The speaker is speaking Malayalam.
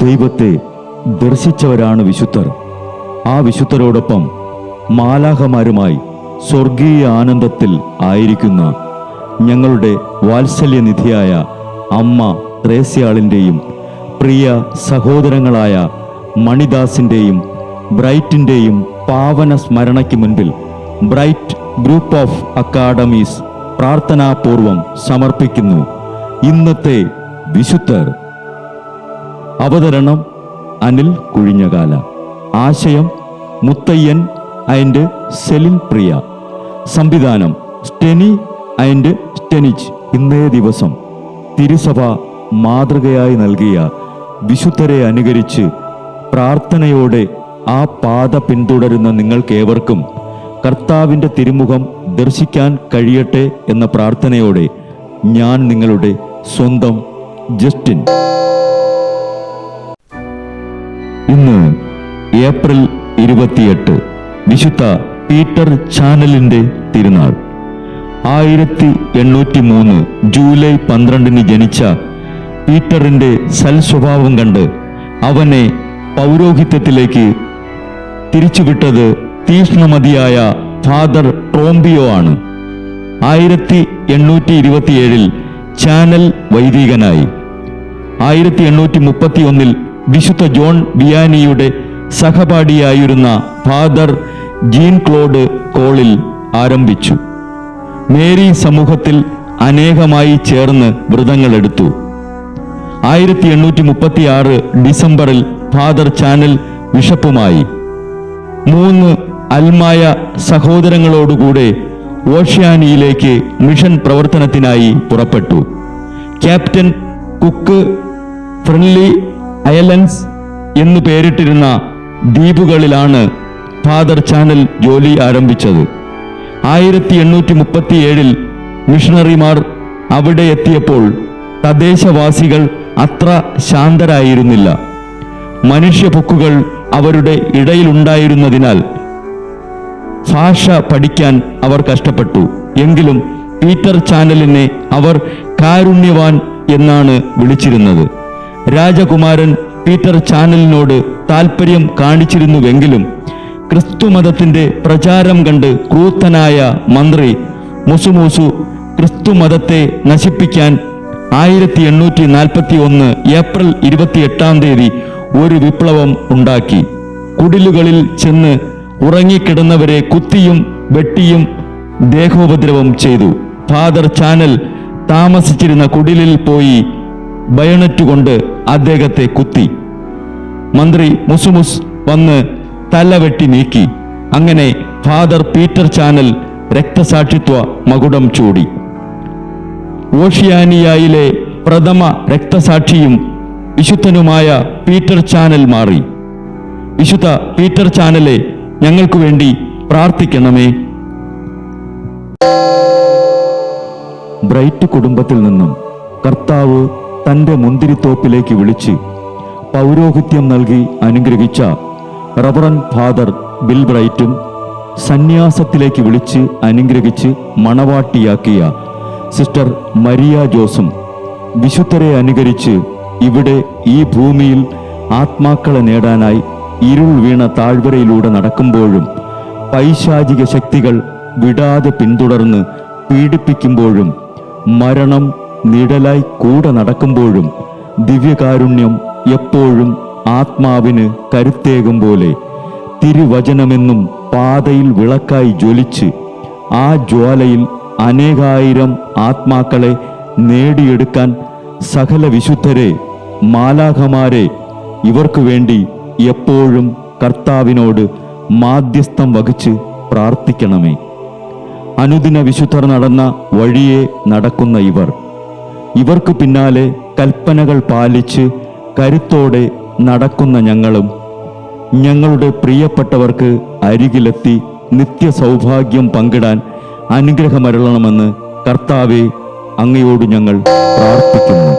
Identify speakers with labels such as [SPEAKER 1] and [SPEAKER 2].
[SPEAKER 1] ദൈവത്തെ ദർശിച്ചവരാണ് വിശുദ്ധർ. ആ വിശുദ്ധരോടൊപ്പം മാലാഖമാരുമായി സ്വർഗീയ ആനന്ദത്തിൽ ആയിരിക്കുന്ന ഞങ്ങളുടെ വാത്സല്യനിധിയായ അമ്മ ത്രേസ്യാളിൻ്റെയും പ്രിയ സഹോദരങ്ങളായ മണിദാസിൻ്റെയും ബ്രൈറ്റിൻ്റെയും പാവന സ്മരണയ്ക്ക് മുൻപിൽ ബ്രൈറ്റ് ഗ്രൂപ്പ് ഓഫ് അക്കാഡമീസ് പ്രാർത്ഥനാപൂർവം സമർപ്പിക്കുന്നു ഇന്നത്തെ വിശുദ്ധർ. അവതരണം അനിൽ കുഴിഞ്ഞകാല. ആശയം മുത്തയ്യൻ ആൻഡ് സെലിൻ പ്രിയ. സംവിധാനം സ്റ്റെനി ആൻഡ് സ്റ്റെനിച്ച്. ഇന്നേ ദിവസം തിരുസഭ മാതൃകയായി നൽകിയ വിശുദ്ധരെ അനുകരിച്ച് പ്രാർത്ഥനയോടെ ആ പാത പിന്തുടരുന്ന നിങ്ങൾക്കേവർക്കും കർത്താവിൻ്റെ തിരുമുഖം ദർശിക്കാൻ കഴിയട്ടെ എന്ന പ്രാർത്ഥനയോടെ ഞാൻ നിങ്ങളുടെ സ്വന്തം ജസ്റ്റിൻ. ഇന്ന് ഏപ്രിൽ 28 വിശുദ്ധ പീറ്റർ ചാനലിൻ്റെ തിരുനാൾ. 1803 ജൂലൈ 12 ജനിച്ച പീറ്ററിൻ്റെ സൽസ്വഭാവം കണ്ട് അവനെ പൗരോഹിത്യത്തിലേക്ക് തിരിച്ചുവിട്ടത് തീക്ഷ്ണമതിയായ ഫാദർ ട്രോംബിയോ ആണ്. 1827 ചാനൽ വൈദികനായി. 1831 വിശുദ്ധ ജോൺ വിയാനിയുടെ സഹപാഠിയായിരുന്ന ഫാദർ ജീൻ ക്ലോഡ് കോളിൽ ആരംഭിച്ചു. മേരി സമൂഹത്തിൽ അനേകമായി ചേർന്ന് വ്രതങ്ങളെടുത്തു. 1836 ഡിസംബറിൽ ഫാദർ ചാനൽ ബിഷപ്പുമായി. 3 അൽമായ സഹോദരങ്ങളോടുകൂടെ ഓഷ്യാനിയിലേക്ക് മിഷൻ പ്രവർത്തനത്തിനായി പുറപ്പെട്ടു. ക്യാപ്റ്റൻ കുക്ക് ഫ്രണ്ട്ലി ഐലൻഡ്സ് എന്നു പേരിട്ടിരുന്ന ദ്വീപുകളിലാണ് ഫാദർ ചാനൽ ജോലി ആരംഭിച്ചത്. 1837 മിഷണറിമാർ അവിടെ എത്തിയപ്പോൾ തദ്ദേശവാസികൾ അത്ര ശാന്തരായിരുന്നില്ല. മനുഷ്യപൊക്കുകൾ അവരുടെ ഇടയിലുണ്ടായിരുന്നതിനാൽ ഭാഷ പഠിക്കാൻ അവർ കഷ്ടപ്പെട്ടു. എങ്കിലും പീറ്റർ ചാനലിനെ അവർ കാരുണ്യവാൻ എന്നാണ് വിളിച്ചിരുന്നത്. രാജകുമാരൻ പീറ്റർ ചാനലിനോട് താൽപ്പര്യം കാണിച്ചിരുന്നുവെങ്കിലും ക്രിസ്തുമതത്തിൻ്റെ പ്രചാരം കണ്ട് ക്രൂദ്ധനായ മന്ത്രി മുസുമൂസു ക്രിസ്തുമതത്തെ നശിപ്പിക്കാൻ 1841 ഏപ്രിൽ 28 ഒരു വിപ്ലവം ഉണ്ടാക്കി. കുടിലുകളിൽ ചെന്ന് ഉറങ്ങിക്കിടന്നവരെ കുത്തിയും വെട്ടിയും ദേഹോപദ്രവം ചെയ്തു. ഫാദർ ചാനൽ താമസിച്ചിരുന്ന കുടിലിൽ പോയി ബയണറ്റ് കൊണ്ട് അദ്ദേഹത്തെ കുത്തി. മന്ത്രി മുസുമുസ് വന്ന് തലവെട്ടി നീക്കി. അങ്ങനെ ഫാദർ പീറ്റർ ചാനൽ രക്തസാക്ഷിത്വ മകുടം ചൂടി. ഓഷ്യാനിയയിലെ പ്രഥമ രക്തസാക്ഷിയും വിശുദ്ധനുമായ പീറ്റർ ചാനൽ മാറി. വിശുദ്ധ പീറ്റർ ചാനലെ ഞങ്ങൾക്കു വേണ്ടി പ്രാർത്ഥിക്കണമേ. ബ്രൈറ്റ് കുടുംബത്തിൽ നിന്നും കർത്താവ് തൻ്റെ മുന്തിരിത്തോപ്പിലേക്ക് വിളിച്ച് പൗരോഹിത്യം നൽകി അനുഗ്രഹിച്ച റവറൻ ഫാദർ ബിൽ ബ്രൈറ്റും സന്യാസത്തിലേക്ക് വിളിച്ച് അനുഗ്രഹിച്ച് മണവാട്ടിയാക്കിയ സിസ്റ്റർ മരിയ ജോസും വിശുദ്ധരെ അനുകരിച്ച് ഇവിടെ ഈ ഭൂമിയിൽ ആത്മാക്കളെ നേടാനായി ഇരുൾ വീണ താഴ്വരയിലൂടെ നടക്കുമ്പോഴും പൈശാചിക ശക്തികൾ വിടാതെ പിന്തുടർന്ന് പീഡിപ്പിക്കുമ്പോഴും മരണം നിഴലായി കൂടെ നടക്കുമ്പോഴും ദിവ്യകാരുണ്യം എപ്പോഴും ആത്മാവിന് കരുത്തേകും പോലെ തിരുവചനമെന്നും പാതയിൽ വിളക്കായി ജ്വലിച്ച് ആ ജ്വാലയിൽ അനേകായിരം ആത്മാക്കളെ നേടിയെടുക്കാൻ സകല വിശുദ്ധരെ മാലാഖമാരെ ഇവർക്കു വേണ്ടി എപ്പോഴും കർത്താവിനോട് മാധ്യസ്ഥം വഹിച്ച് പ്രാർത്ഥിക്കണമേ. അനുദിന വിശുദ്ധർ നടന്ന വഴിയെ നടക്കുന്ന ഇവർക്ക് പിന്നാലെ കൽപ്പനകൾ പാലിച്ച് കരുത്തോടെ നടക്കുന്ന ഞങ്ങളും ഞങ്ങളുടെ പ്രിയപ്പെട്ടവർക്ക് അരികിലെത്തി നിത്യസൗഭാഗ്യം പങ്കിടാൻ അനുഗ്രഹമരുളണമെന്ന് കർത്താവേ അങ്ങയോട് ഞങ്ങൾ പ്രാർത്ഥിക്കുന്നു.